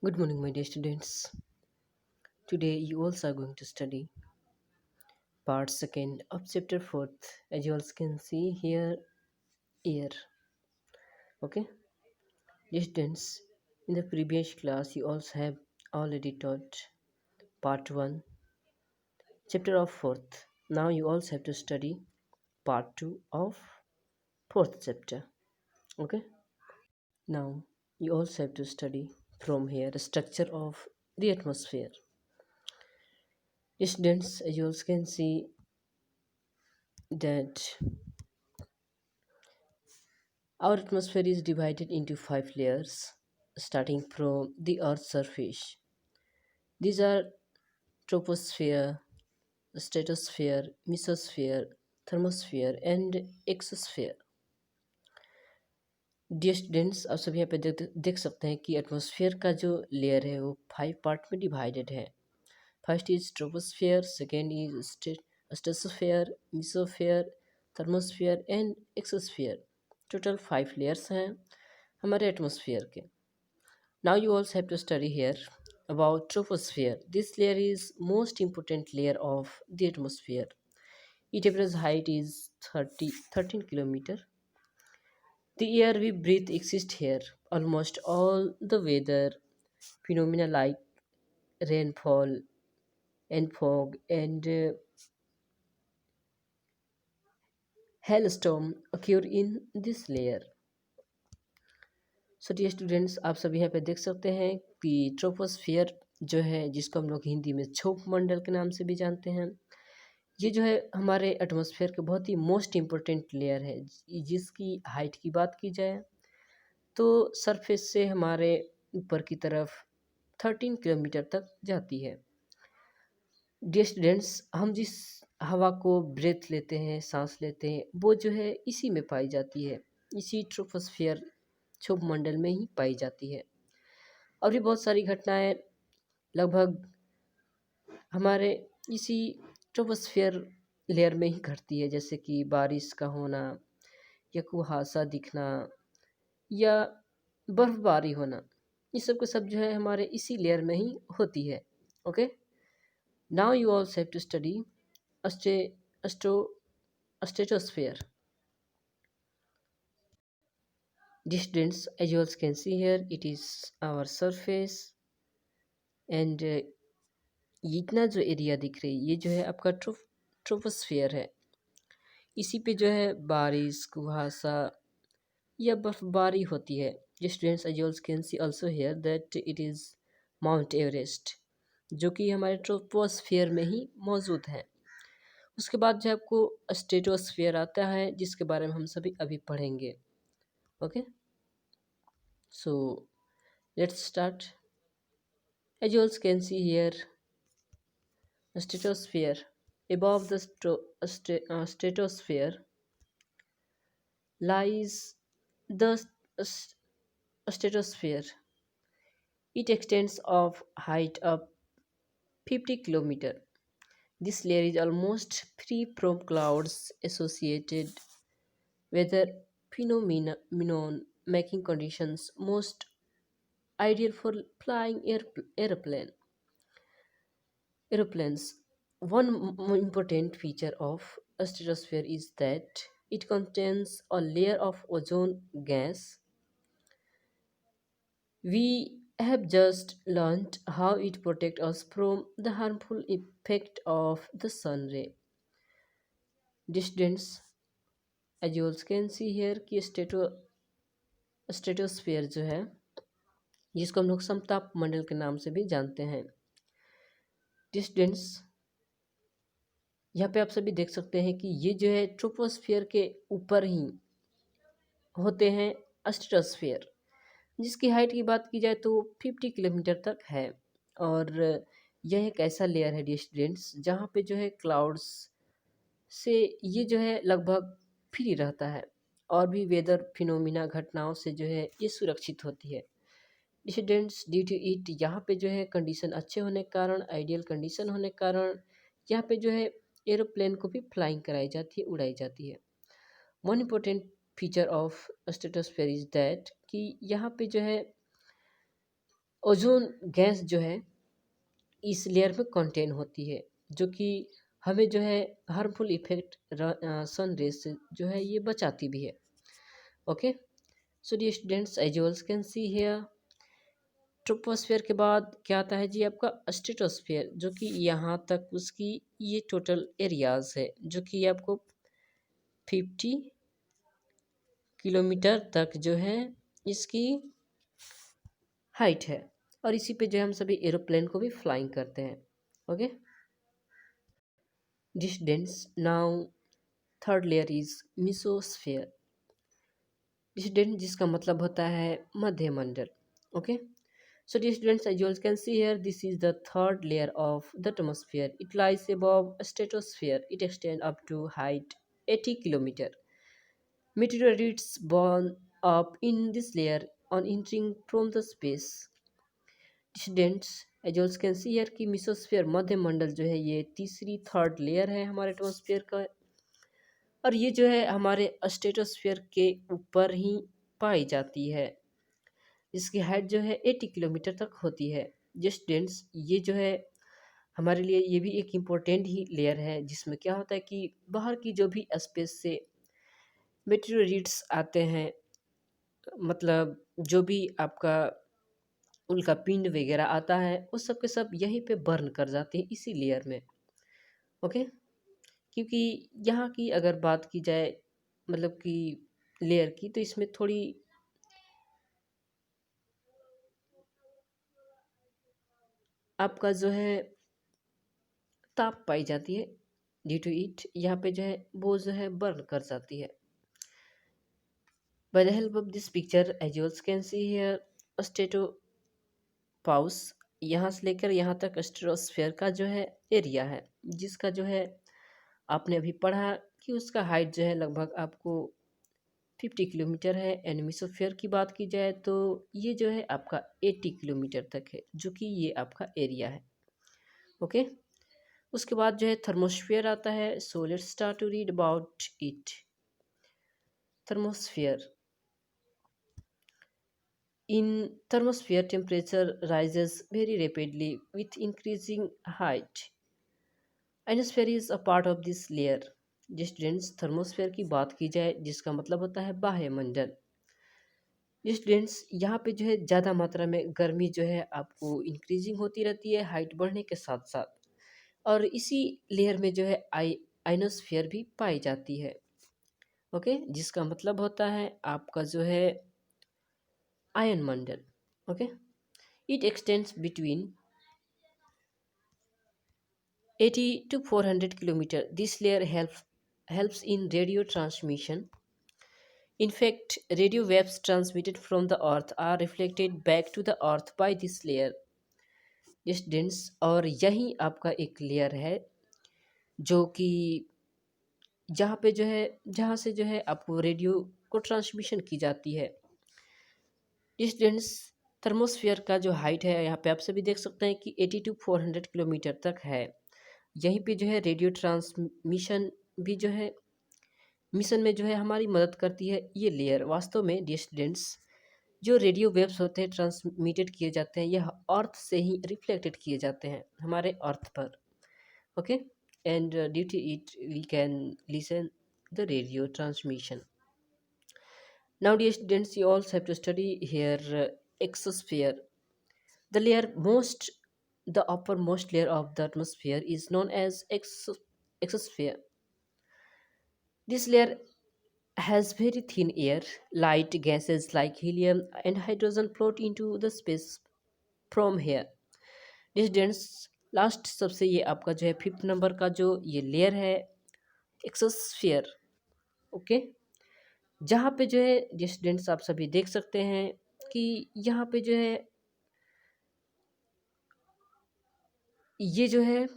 Good morning, my dear students. Today, you also are going to study part second of chapter fourth. As you all can see here, air. Okay, dear students. In the previous class, you also have already taught part one, chapter of fourth. Now you also have to study part two of fourth chapter. Okay. Now you also have to study from here the structure of the atmosphere. Dear students, as you all can see that our atmosphere is divided into five layers, starting from the Earth's surface. These are troposphere, stratosphere, mesosphere, thermosphere, and exosphere. Dear students, आप सभी यहाँ पे देख सकते हैं कि atmosphere का जो लेयर है वो फाइव पार्ट में डिवाइडेड है. First is troposphere, second is stratosphere, mesosphere, thermosphere and exosphere. Total five layers हैं हमारे एटमॉस्फेयर के. Now you also have to study here about troposphere. This layer is most important layer of the atmosphere. Its average height is 13 kilometer. The air we breathe exists here. Almost all the weather phenomena like rainfall and fog and hailstorm occur in this layer. So dear students, आप सभी यहाँ पे देख सकते हैं कि troposphere जो है, जिसको हम लोग हिंदी में क्षोभ मंडल के नाम से भी जानते हैं, ये जो है हमारे एटमॉस्फेयर के बहुत ही मोस्ट इम्पोर्टेंट लेयर है. जिसकी हाइट की बात की जाए तो सरफेस से हमारे ऊपर की तरफ 13 किलोमीटर तक जाती है. डियर स्टूडेंट्स, हम जिस हवा को ब्रेथ लेते हैं, सांस लेते हैं, वो जो है इसी में पाई जाती है. इसी ट्रोपोस्फियर क्षोभ मंडल में ही पाई जाती है. और भी बहुत सारी घटनाएं लगभग हमारे इसी ट्रोपोस्फियर लेयर में ही घटती है, जैसे कि बारिश का होना या कुहासा दिखना या बर्फबारी होना. ये सब के सब जो है हमारे इसी लेयर में ही होती है. Okay, now you also have to study astro stratosphere. Distance, as you all can see here, it is our surface and इतना जो एरिया दिख रही है ये जो है आपका ट्रोपोस्फियर है. इसी पे जो है बारिश, कुहासा या बर्फबारी होती है. Students, as you can see also here that it is Mount Everest, जो कि हमारे ट्रोपोस्फियर में ही मौजूद है. उसके बाद जो आपको स्ट्रेटोस्फियर आता है, जिसके बारे में हम सभी अभी पढ़ेंगे. Okay, so let's start. As you can see here stratosphere. Above the stratosphere lies the stratosphere. It extends of height of 50 km. This layer is almost free from clouds associated weather phenomenon, making conditions most ideal for flying aeroplanes. One important feature of a stratosphere is that it contains a layer of ozone gas. We have just learned how it protects us from the harmful effect of the sun ray. Distance, as you all can see here, कि stratosphere जो है, जिसको हम लोग समताप मंडल के नाम से भी जानते हैं. डिस्टेंस, यहाँ पे आप सभी देख सकते हैं कि ये जो है ट्रोपोस्फियर के ऊपर ही होते हैं स्ट्रेटोस्फियर, जिसकी हाइट की बात की जाए तो 50 किलोमीटर तक है. और यह एक ऐसा लेयर है डियर स्टूडेंट्स जहाँ पे जो है क्लाउड्स से ये जो है लगभग फ्री रहता है, और भी वेदर फिनोमिना घटनाओं से जो है ये सुरक्षित होती है. स्टूडेंट्स, ड्यू टू इट यहाँ पे जो है कंडीशन अच्छे होने के कारण, आइडियल कंडीशन होने के कारण यहाँ पे जो है एरोप्लेन को भी फ्लाइंग कराई जाती है, उड़ाई जाती है. One important feature of stratosphere is that कि यहाँ पे जो है ओजोन गैस जो है इस लेयर में कंटेन होती है, जो कि हमें जो है हार्मफुल इफेक्ट सन रेज से जो है ये बचाती भी है। Okay, so dear students, as you also can see here, troposphere के बाद क्या आता है जी आपका स्ट्रेटोस्फेयर, जो कि यहाँ तक उसकी ये टोटल एरियाज है, जो कि आपको 50 किलोमीटर तक जो है इसकी हाइट है, और इसी पे जो है हम सभी एरोप्लेन को भी फ्लाइंग करते हैं। Okay, distance now third layer is mesosphere, distance जिसका मतलब होता है मध्यमंडल। Okay, so dear students, as you all can see here, this is the third layer of the atmosphere. It lies above stratosphere. It extends up to height 80 kilometer. Meteorites burn up in this layer on entering from the space. Students, as you all can see here कि mesosphere मध्यमंडल जो है ये तीसरी third layer है हमारे atmosphere का, और ये जो है हमारे स्ट्रेटोस्फेयर के ऊपर ही पाई जाती है, जिसकी हाइट जो है 80 किलोमीटर तक होती है। जस्ट स्टूडेंट्स, ये जो है हमारे लिए ये भी एक इम्पोर्टेंट ही लेयर है, जिसमें क्या होता है कि बाहर की जो भी स्पेस से मेटेरिट्स आते हैं, मतलब जो भी आपका उनका पिंड वगैरह आता है, उस सब के सब यहीं पे बर्न कर जाते हैं इसी लेयर में। ओके, क्योंकि यहाँ की अगर बात की जाए मतलब कि लेयर की, तो इसमें थोड़ी आपका जो है ताप पाई जाती है, ड्यू टू इट यहाँ पे जो है वो जो है बर्न कर जाती है। By the help of this picture, as you can see here, stratopause यहाँ से लेकर यहाँ तक स्ट्रेटोस्फेयर का जो है एरिया है, जिसका जो है आपने अभी पढ़ा कि उसका हाइट जो है लगभग आपको 50 किलोमीटर है। एंड मेसोस्फेयर की बात की जाए तो ये जो है आपका 80 किलोमीटर तक है, जो कि ये आपका एरिया है। ओके, उसके बाद जो है थर्मोस्फेयर आता है। So let's start to read about it. Thermosphere, in thermosphere temperature rises very rapidly with increasing height. Ionosphere is a part of this layer. Students, thermosphere की बात की जाए जिसका मतलब होता है बाह्य मंडल। स्टूडेंट्स, यहाँ पे जो है ज़्यादा मात्रा में गर्मी जो है आपको इंक्रीजिंग होती रहती है हाइट बढ़ने के साथ साथ, और इसी लेयर में जो है आइनोस्फेयर भी पाई जाती है। ओके, जिसका मतलब होता है आपका जो है ion Mandal. Okay, it extends between 80 to 400 kilometer. This layer helps in radio transmission. In fact, radio waves transmitted from the earth are reflected back to the earth by this layer. Students, और यही आपका एक layer है जो कि जहाँ पे जो है जहाँ से जो है आपको रेडियो को ट्रांसमिशन की जाती है। स्टूडेंट्स, थर्मोस्फियर का जो हाइट है यहाँ पे आप सभी देख सकते हैं कि 80 to 400 किलोमीटर तक है। यहीं पे जो है रेडियो ट्रांसमिशन भी जो है मिशन में जो है हमारी मदद करती है ये लेयर। वास्तव में डियर स्टूडेंट्स, जो रेडियो वेव्स होते हैं ट्रांसमिटेड किए जाते हैं, यह अर्थ से ही रिफ्लेक्टेड किए जाते हैं हमारे अर्थ पर। Okay, and due to it we can listen the radio transmission. Now dear students, you also have to study here exosphere. The layer most the uppermost layer of the atmosphere is known as exosphere. This layer has very thin air. Light gases like helium and hydrogen float into the space from here. Dissidents, last सबसे ये आपका जो है fifth number का जो ये layer है exosphere. Okay, जहाँ पे जो है डिस्टेंस आप सभी देख सकते हैं कि यहाँ पे जो है ये जो है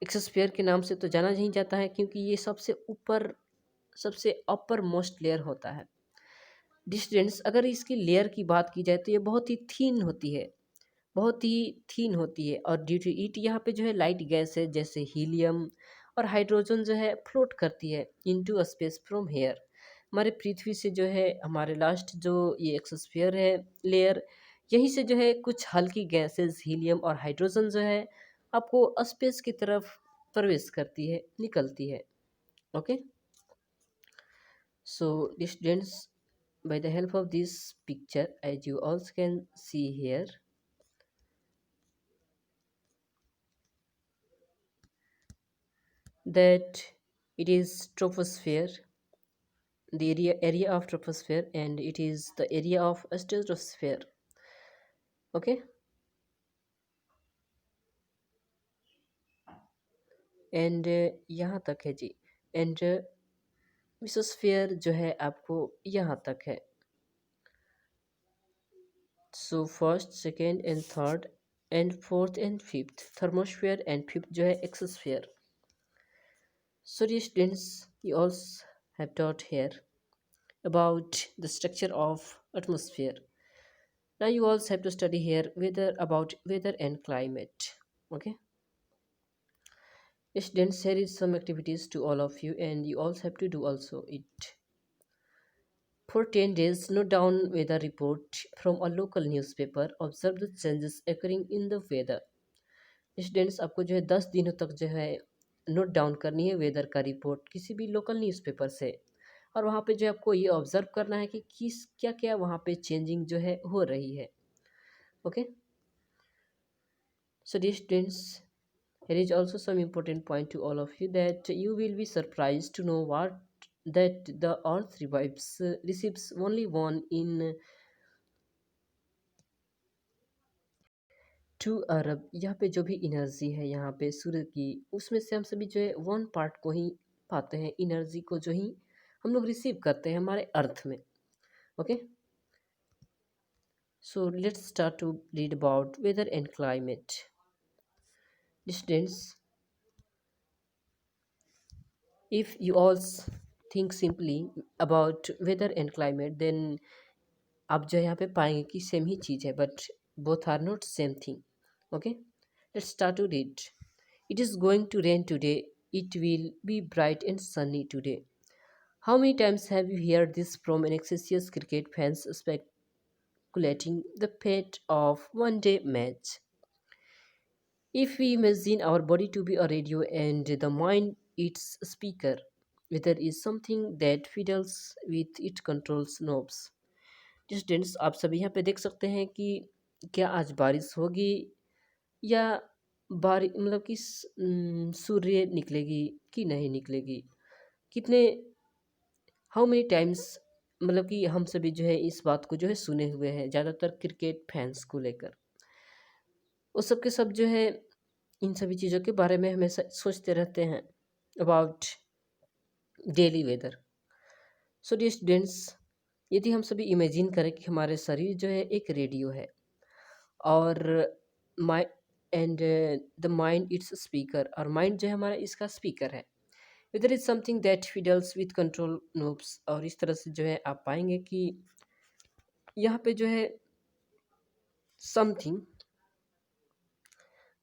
एक्सोस्फियर के नाम से तो जाना नहीं जाता है, क्योंकि ये सबसे ऊपर सबसे अपर मोस्ट लेयर होता है। डिस्टेंस, अगर इसकी लेयर की बात की जाए तो ये बहुत ही थीन होती है, बहुत ही थीन होती है, और ड्यू टू इट यहाँ पे जो है लाइट गैस है जैसे हीलियम और हाइड्रोजन जो है फ्लोट करती है इनटू स्पेस फ्रॉम हेयर। हमारे पृथ्वी से जो है हमारे लास्ट जो ये एक्सोस्फियर है लेयर, यहीं से जो है कुछ हल्की गैसेस हीलियम और हाइड्रोजन जो है आपको स्पेस की तरफ प्रवेश करती है, निकलती है। Okay, so students, by the help of this picture, as you also can see here, that it is troposphere, the area of troposphere, and it is the area of stratosphere. Okay, and यहाँ तक है जी। And mesosphere जो है आपको यहाँ तक है। So first, second and third and fourth and fifth thermosphere, and fifth जो है exosphere. So dear students, you also have taught here about the structure of atmosphere. Now you also have to study here weather, about weather and climate. Okay, students, here is some activities to all of you, and you also have to do also it. For 10 days, note down weather report from a local newspaper. Observe the changes occurring in the weather. Students, आपको जो है 10 दिनों तक जो है note down करनी है weather का रिपोर्ट किसी भी लोकल न्यूज़पेपर से, और वहाँ पे जो है आपको ये ऑब्जर्व करना है कि किस क्या क्या वहाँ पे चेंजिंग जो है हो रही है। Okay, so dear students, here is also some important point to all of you, that you will be surprised to know what that the earth receives only one in 2 अरब। यहाँ पे जो भी एनर्जी है यहाँ पे सूर्य की, उसमें से हम सभी जो है 1 पार्ट को ही पाते हैं, एनर्जी को जो ही हम लोग रिसीव करते हैं हमारे अर्थ में। Okay, so let's start to read about weather and climate. Students, if you all think simply about weather and climate, then आप जो है यहाँ पे पाएंगे कि सेम ही चीज़ है, but both are not same thing. Okay, let's start to read. It is going to rain today, it will be bright and sunny today. How many times have you heard this from an anxious cricket fans speculating the fate of one day match? If we imagine our body to be a radio and the mind its speaker, weather is something that fiddles with its controls knobs. Students, आप सभी यहाँ पे देख सकते हैं कि क्या आज बारिश होगी या मतलब कि सूर्य निकलेगी कि नहीं निकलेगी, कितने हाउ मेनी टाइम्स, मतलब कि हम सभी जो है इस बात को जो है सुने हुए हैं ज़्यादातर क्रिकेट फैंस को लेकर। वो सब के सब जो है इन सभी चीज़ों के बारे में हमेशा सोचते रहते हैं about daily weather. So dear students, यदि हम सभी इमेजिन करें कि हमारे शरीर जो है एक रेडियो है, और my and the mind its speaker, और माइंड जो है हमारा इसका स्पीकर है। Weather is something that fiddles with control knobs, और इस तरह से जो है आप पाएंगे कि यहाँ पे जो है समथिंग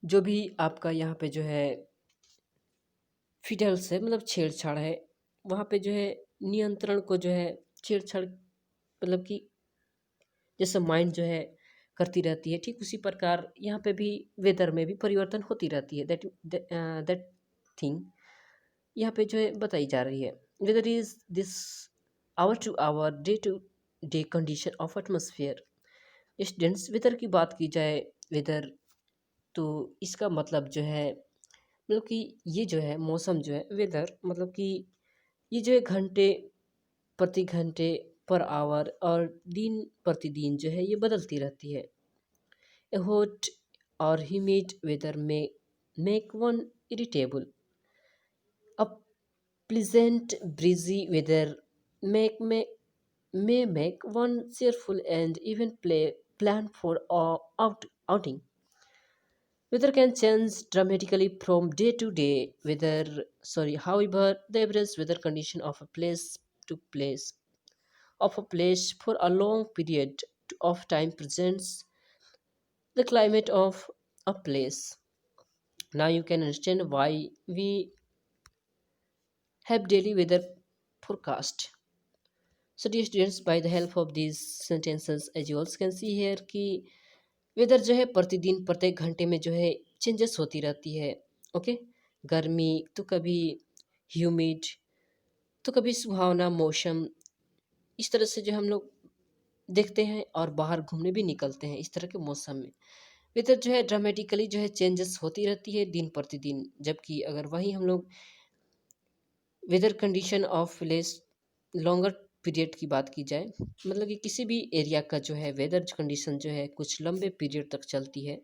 जो भी आपका यहाँ पे जो है फिडल्स है, मतलब छेड़छाड़ है, वहाँ पे जो है नियंत्रण को जो है छेड़छाड़, मतलब कि जैसे माइंड जो है करती रहती है, ठीक उसी प्रकार यहाँ पे भी वेदर में भी परिवर्तन होती रहती है। दैट थिंग यहाँ पे जो है बताई जा रही है। Weather is this hour to hour day to day condition of atmosphere. Students, weather की बात की जाए, वेदर तो इसका मतलब जो है, मतलब कि ये जो है मौसम जो है, वेदर मतलब कि ये जो है घंटे प्रति घंटे पर आवर और दिन प्रतिदिन जो है ये बदलती रहती है। ए हॉट और humid weather may make one irritable, a pleasant breezy weather make may make one cheerful and even plan for outing. Weather can change dramatically from day to day. However, the average weather condition of a place to place of a place for a long period of time presents the climate of a place. Now you can understand why we have daily weather forecast. So dear students, by the help of these sentences as you also can see here कि weather जो है प्रतिदिन प्रत्येक घंटे में जो है changes होती रहती है। ओके, गर्मी तो कभी ह्यूमिड तो कभी सुहावना मौसम, इस तरह से जो हम लोग देखते हैं और बाहर घूमने भी निकलते हैं इस तरह के मौसम में। वेदर जो है ड्रामेटिकली जो है चेंजेस होती रहती है दिन प्रतिदिन। जबकि अगर वही हम लोग weather condition of less longer period की बात की जाए, मतलब कि किसी भी एरिया का जो है वेदर कंडीशन जो है कुछ लंबे पीरियड तक चलती है,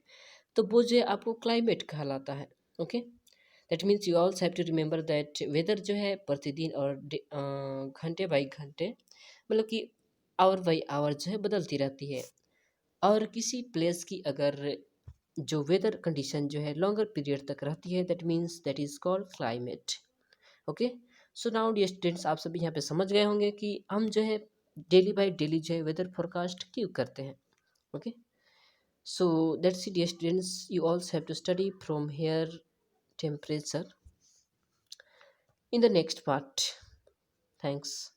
तो वो जो है आपको क्लाइमेट कहलाता है। Okay, that means you also have to remember that weather जो है प्रतिदिन और घंटे बाई घंटे, मतलब कि आवर बाई आवर जो है बदलती रहती है। और किसी प्लेस की अगर जो वेदर कंडीशन जो है लॉन्गर पीरियड तक रहती है, that means that is called climate. Okay, so now dear students, आप सभी यहाँ पे समझ गए होंगे कि हम जो है डेली बाय डेली जो है वेदर फोरकास्ट क्यों करते हैं। Okay, so that's it dear students, you also have to study from here temperature in the next part. Thanks.